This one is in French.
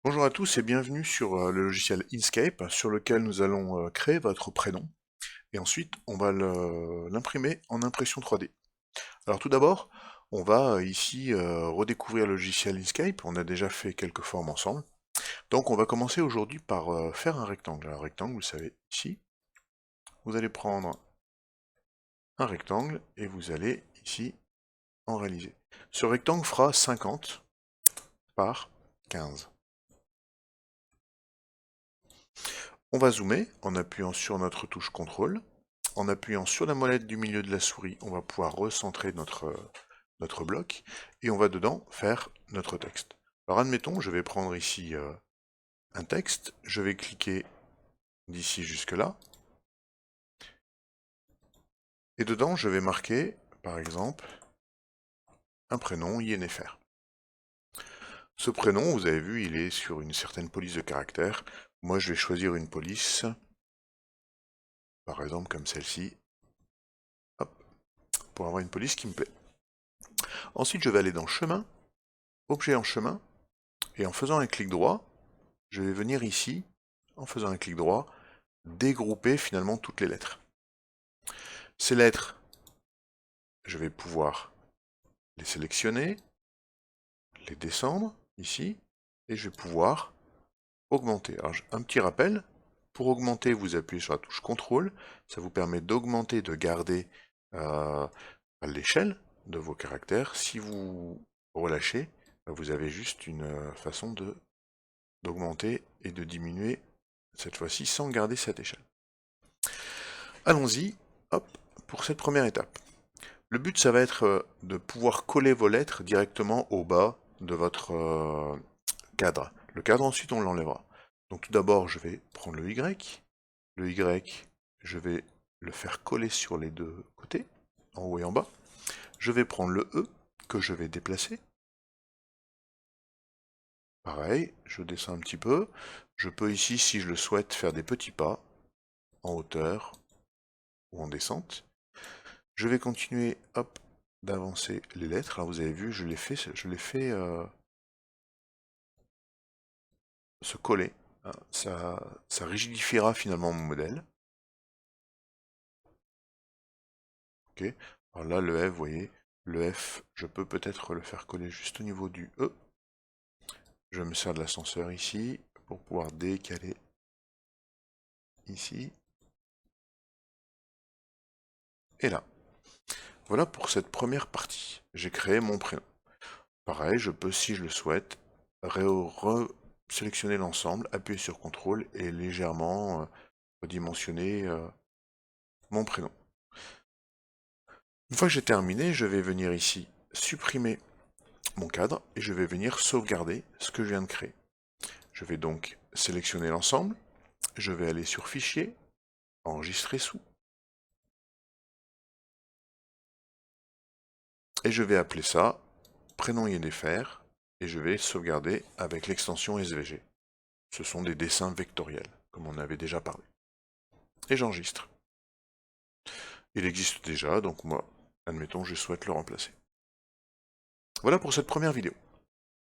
Bonjour à tous et bienvenue sur le logiciel Inkscape sur lequel nous allons créer votre prénom et ensuite on va l'imprimer en impression 3D. Alors tout d'abord, on va ici redécouvrir le logiciel Inkscape, on a déjà fait quelques formes ensemble. Donc on va commencer aujourd'hui par faire un rectangle. Un rectangle, vous savez, ici, vous allez prendre un rectangle et vous allez ici en réaliser. Ce rectangle fera 50 par 15. On va zoomer en appuyant sur notre touche CTRL. En appuyant sur la molette du milieu de la souris, on va pouvoir recentrer notre bloc et on va dedans faire notre texte. Alors admettons, je vais prendre ici un texte, je vais cliquer d'ici jusque là et dedans je vais marquer par exemple un prénom Yennefer. Ce prénom, vous avez vu, il est sur une certaine police de caractères. Moi je vais choisir une police, par exemple comme celle-ci, hop, pour avoir une police qui me plaît. Ensuite je vais aller dans chemin, objet en chemin, et en faisant un clic droit, je vais venir ici, en faisant un clic droit, dégrouper finalement toutes les lettres. Ces lettres, je vais pouvoir les sélectionner, les descendre, ici, et je vais pouvoir augmenter. Alors, un petit rappel, pour augmenter, vous appuyez sur la touche CTRL, ça vous permet d'augmenter, de garder euh, l'échelle de vos caractères. Si vous relâchez, vous avez juste une façon d'augmenter et de diminuer, cette fois-ci sans garder cette échelle. Allons-y, hop, pour cette première étape. Le but, ça va être de pouvoir coller vos lettres directement au bas de votre cadre. Le cadre, ensuite, on l'enlèvera. Donc tout d'abord, je vais prendre le Y. Le Y, je vais le faire coller sur les deux côtés, en haut et en bas. Je vais prendre le E, que je vais déplacer. Pareil, je descends un petit peu. Je peux ici, si je le souhaite, faire des petits pas, en hauteur ou en descente. Je vais continuer, hop, d'avancer les lettres. Alors vous avez vu, je les fais se coller. Hein. Ça rigidifiera finalement mon modèle. Ok. Alors là, le F, vous voyez, le F, je peux peut-être le faire coller juste au niveau du E. Je me sers de l'ascenseur ici pour pouvoir décaler ici et là. Voilà pour cette première partie. J'ai créé mon prénom. Pareil, je peux, si je le souhaite, sélectionner l'ensemble, appuyer sur CTRL et légèrement redimensionner mon prénom. Une fois que j'ai terminé, je vais venir ici supprimer mon cadre et je vais venir sauvegarder ce que je viens de créer. Je vais donc sélectionner l'ensemble, je vais aller sur Fichier, Enregistrer sous, et je vais appeler ça Prénom Yennefer, et je vais sauvegarder avec l'extension SVG. Ce sont des dessins vectoriels, comme on avait déjà parlé. Et j'enregistre. Il existe déjà, donc moi, admettons, je souhaite le remplacer. Voilà pour cette première vidéo.